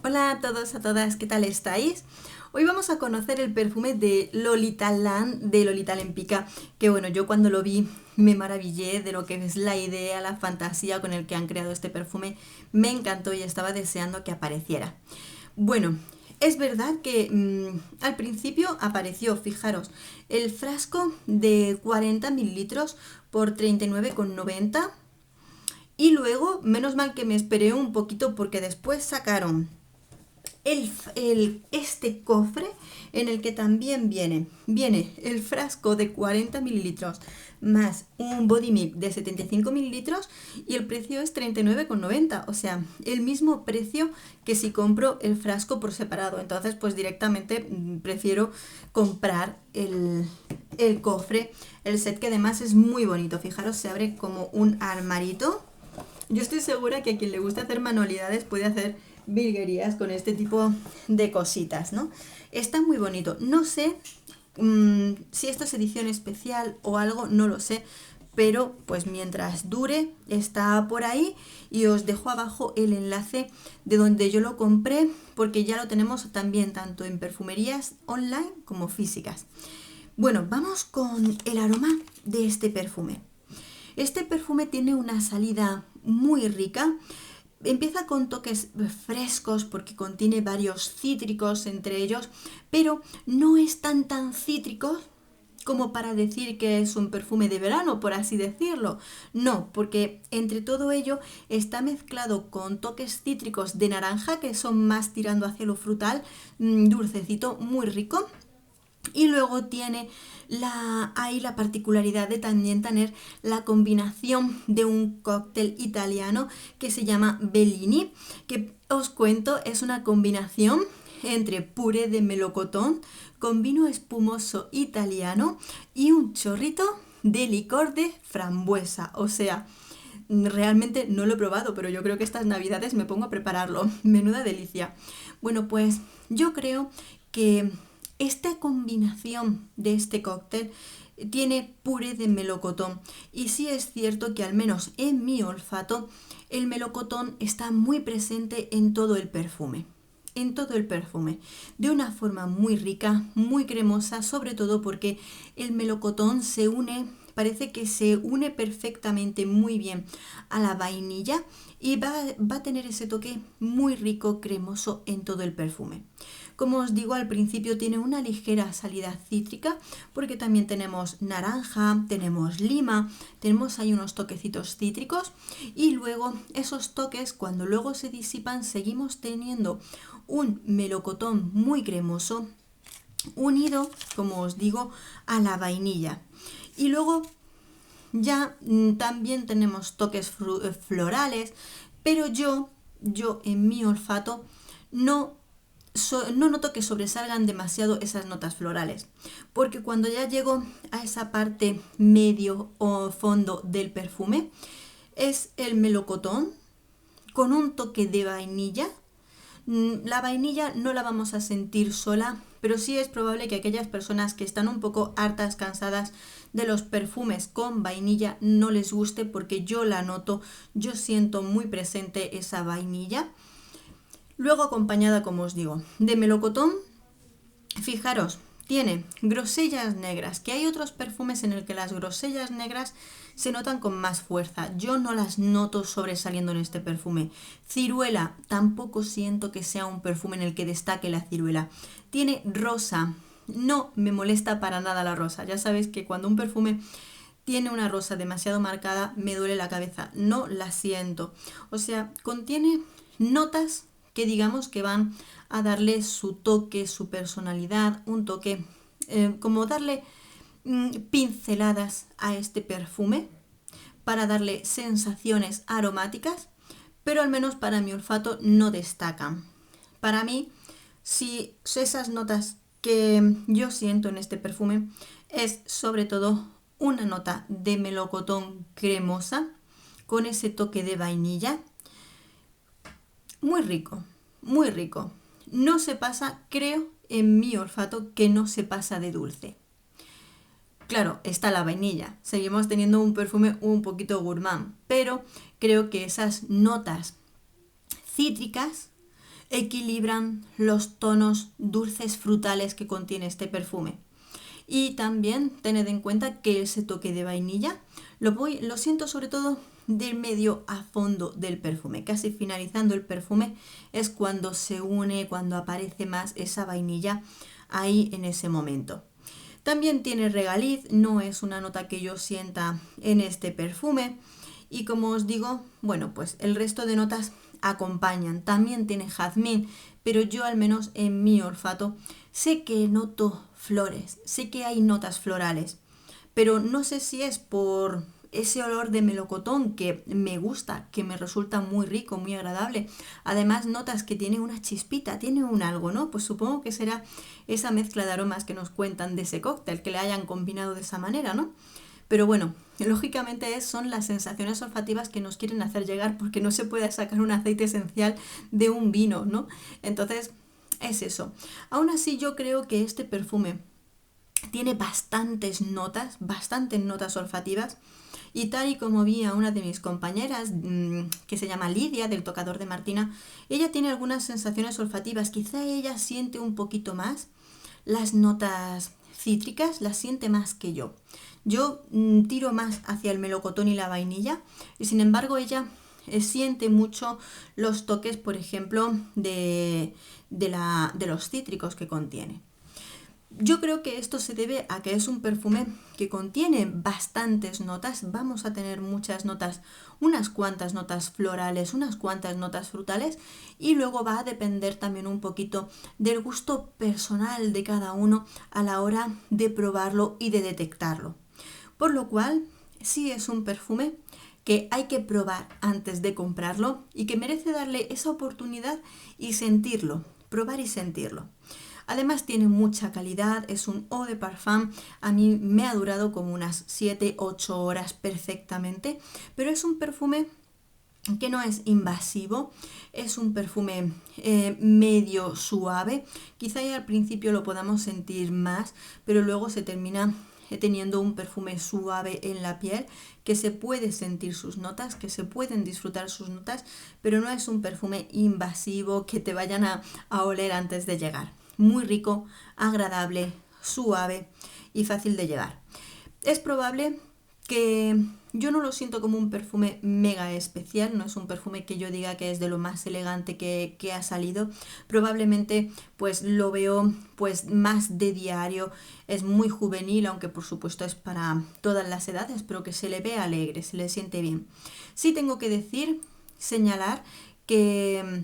Hola a todos, a todas, ¿qué tal estáis? Hoy vamos a conocer el perfume de Lolita Land de Lolita Lempicka, que bueno, yo cuando lo vi me maravillé de lo que es la idea, la fantasía con el que han creado este perfume, me encantó y estaba deseando que apareciera. Bueno, es verdad que al principio apareció, fijaros, el frasco de 40 mililitros por 39,90 y luego, menos mal que me esperé un poquito porque después sacaron este cofre en el que también viene el frasco de 40 mililitros más un body mix de 75 mililitros y el precio es 39,90, o sea, el mismo precio que si compro el frasco por separado. Entonces, pues directamente prefiero comprar el cofre, el set, que además es muy bonito. Fijaros, se abre como un armarito. Yo estoy segura que a quien le gusta hacer manualidades puede hacer virguerías con este tipo de cositas, ¿no? Está muy bonito. No sé si esto es edición especial o algo, no lo sé, pero pues mientras dure está por ahí y os dejo abajo el enlace de donde yo lo compré porque ya lo tenemos también tanto en perfumerías online como físicas. Bueno, vamos con el aroma de este perfume. Este perfume tiene una salida muy rica. Empieza con toques frescos porque contiene varios cítricos entre ellos, pero no es tan cítrico como para decir que es un perfume de verano, por así decirlo. No, porque entre todo ello está mezclado con toques cítricos de naranja que son más tirando hacia lo frutal, dulcecito, muy rico. Y luego tiene ahí la particularidad de también tener la combinación de un cóctel italiano que se llama Bellini, que os cuento es una combinación entre puré de melocotón con vino espumoso italiano y un chorrito de licor de frambuesa. O sea, realmente no lo he probado, pero yo creo que estas navidades me pongo a prepararlo. Menuda delicia. Bueno, pues yo creo que esta combinación de este cóctel tiene puré de melocotón y sí es cierto que al menos en mi olfato el melocotón está muy presente en todo el perfume. En todo el perfume, de una forma muy rica, muy cremosa, sobre todo porque el melocotón se une, parece que se une perfectamente muy bien a la vainilla y va a tener ese toque muy rico, cremoso en todo el perfume. Como os digo, al principio tiene una ligera salida cítrica porque también tenemos naranja, tenemos lima, tenemos ahí unos toquecitos cítricos y luego esos toques, cuando luego se disipan, seguimos teniendo un melocotón muy cremoso unido, como os digo, a la vainilla. Y luego ya también tenemos toques florales, pero yo en mi olfato no no noto que sobresalgan demasiado esas notas florales, porque cuando ya llego a esa parte medio o fondo del perfume, es el melocotón con un toque de vainilla. La vainilla no la vamos a sentir sola, pero sí es probable que aquellas personas que están un poco hartas, cansadas de los perfumes con vainilla no les guste, porque yo la noto, yo siento muy presente esa vainilla. Luego acompañada, como os digo, de melocotón. Fijaros, tiene grosellas negras, que hay otros perfumes en el que las grosellas negras se notan con más fuerza. Yo no las noto sobresaliendo en este perfume. Ciruela, tampoco siento que sea un perfume en el que destaque la ciruela. Tiene rosa, no me molesta para nada la rosa. Ya sabéis que cuando un perfume tiene una rosa demasiado marcada me duele la cabeza, no la siento. O sea, contiene notas que digamos que van a darle su toque, su personalidad, un toque, como darle pinceladas a este perfume para darle sensaciones aromáticas, pero al menos para mi olfato no destacan. Para mí, si esas notas que yo siento en este perfume es sobre todo una nota de melocotón cremosa con ese toque de vainilla, muy rico, muy rico. No se pasa, creo, en mi olfato que no se pasa de dulce. Claro, está la vainilla. Seguimos teniendo un perfume un poquito gourmand, pero creo que esas notas cítricas equilibran los tonos dulces frutales que contiene este perfume. Y también tened en cuenta que ese toque de vainilla lo siento sobre todo del medio a fondo del perfume. Casi finalizando el perfume es cuando se une, cuando aparece más esa vainilla ahí en ese momento. También tiene regaliz, no es una nota que yo sienta en este perfume. Y como os digo, bueno, pues el resto de notas acompañan. También tiene jazmín, pero yo al menos en mi olfato sé que noto flores, sé que hay notas florales, pero no sé si es por ese olor de melocotón que me gusta, que me resulta muy rico, muy agradable. Además notas que tiene una chispita, tiene un algo, ¿no? Pues supongo que será esa mezcla de aromas que nos cuentan de ese cóctel, que le hayan combinado de esa manera, ¿no? Pero bueno, lógicamente son las sensaciones olfativas que nos quieren hacer llegar, porque no se puede sacar un aceite esencial de un vino, ¿no? Entonces, es eso. Aún así, yo creo que este perfume tiene bastantes notas olfativas. Y tal y como vi a una de mis compañeras, que se llama Lidia, del tocador de Martina, ella tiene algunas sensaciones olfativas. Quizá ella siente un poquito más las notas cítricas, las siente más que yo. Yo tiro más hacia el melocotón y la vainilla, y sin embargo ella siente mucho los toques, por ejemplo, de los cítricos que contiene. Yo creo que esto se debe a que es un perfume que contiene bastantes notas. Vamos a tener muchas notas, unas cuantas notas florales, unas cuantas notas frutales, y luego va a depender también un poquito del gusto personal de cada uno a la hora de probarlo y de detectarlo. Por lo cual, sí es un perfume que hay que probar antes de comprarlo y que merece darle esa oportunidad y sentirlo, probar y sentirlo. Además tiene mucha calidad, es un eau de parfum, a mí me ha durado como unas 7-8 horas perfectamente, pero es un perfume que no es invasivo, es un perfume medio suave, quizá ya al principio lo podamos sentir más, pero luego se termina teniendo un perfume suave en la piel, que se puede sentir sus notas, que se pueden disfrutar sus notas, pero no es un perfume invasivo que te vayan a oler antes de llegar. Muy rico, agradable, suave y fácil de llevar. Es probable que yo no lo siento como un perfume mega especial, no es un perfume que yo diga que es de lo más elegante que ha salido. Probablemente pues lo veo pues más de diario, es muy juvenil, aunque por supuesto es para todas las edades, pero que se le ve alegre, se le siente bien. Sí tengo que decir, señalar que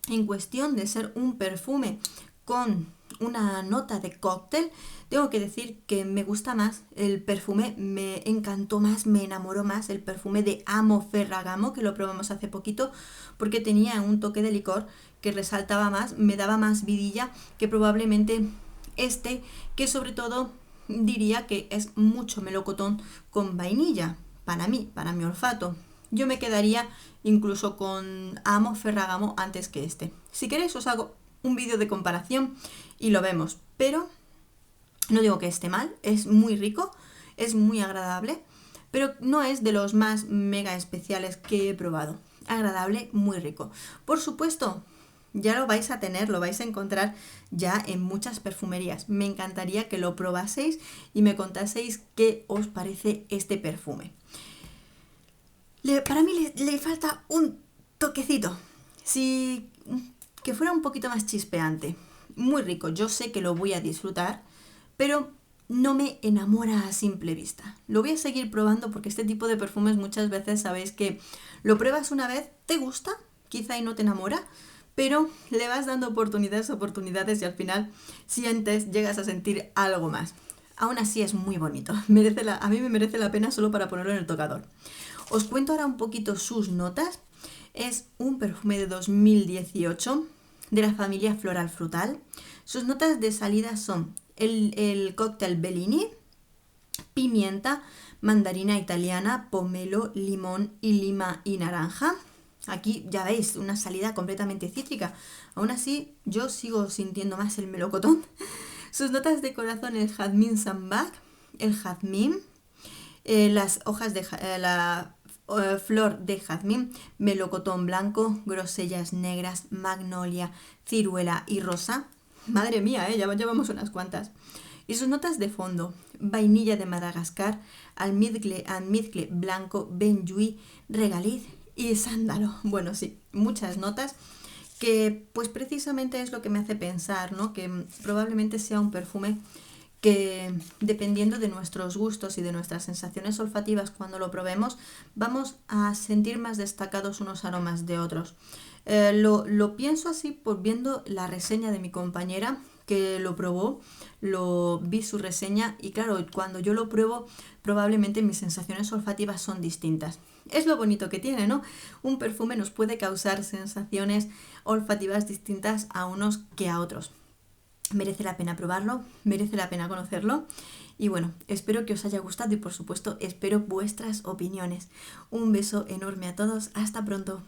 en cuestión de ser un perfume con una nota de cóctel, tengo que decir que me gusta más el perfume, me encantó más, me enamoró más el perfume de Amo Ferragamo, que lo probamos hace poquito, porque tenía un toque de licor que resaltaba más, me daba más vidilla que probablemente este, que sobre todo diría que es mucho melocotón con vainilla, para mí, para mi olfato. Yo me quedaría incluso con Amo Ferragamo antes que este. Si queréis os hago un vídeo de comparación y lo vemos, pero no digo que esté mal, es muy rico, es muy agradable, pero no es de los más mega especiales que he probado. Agradable, muy rico. Por supuesto, ya lo vais a tener, lo vais a encontrar ya en muchas perfumerías. Me encantaría que lo probaseis y me contaseis qué os parece este perfume. Para mí le falta un toquecito. Si que fuera un poquito más chispeante. Muy rico, yo sé que lo voy a disfrutar, pero no me enamora a simple vista. Lo voy a seguir probando porque este tipo de perfumes muchas veces sabéis que lo pruebas una vez, te gusta, quizá y no te enamora, pero le vas dando oportunidades y al final sientes, llegas a sentir algo más. Aún así es muy bonito, a mí me merece la pena solo para ponerlo en el tocador. Os cuento ahora un poquito sus notas. Es un perfume de 2018 de la familia Floral Frutal. Sus notas de salida son el cóctel Bellini, pimienta, mandarina italiana, pomelo, limón y lima y naranja. Aquí ya veis una salida completamente cítrica. Aún así yo sigo sintiendo más el melocotón. Sus notas de corazón, el jazmín sambac, el jazmín, las hojas de la flor de jazmín, melocotón blanco, grosellas negras, magnolia, ciruela y rosa. Madre mía, ya llevamos unas cuantas. Y sus notas de fondo: vainilla de Madagascar, almizcle blanco, benjuí, regaliz y sándalo. Bueno, sí, muchas notas que pues precisamente es lo que me hace pensar, ¿no? Que probablemente sea un perfume que, dependiendo de nuestros gustos y de nuestras sensaciones olfativas cuando lo probemos, vamos a sentir más destacados unos aromas de otros. Lo pienso así por viendo la reseña de mi compañera que lo probó, lo vi su reseña y claro, cuando yo lo pruebo probablemente mis sensaciones olfativas son distintas. Es lo bonito que tiene, ¿no? Un perfume nos puede causar sensaciones olfativas distintas a unos que a otros. Merece la pena probarlo, merece la pena conocerlo. Y bueno, espero que os haya gustado y por supuesto espero vuestras opiniones. Un beso enorme a todos, hasta pronto.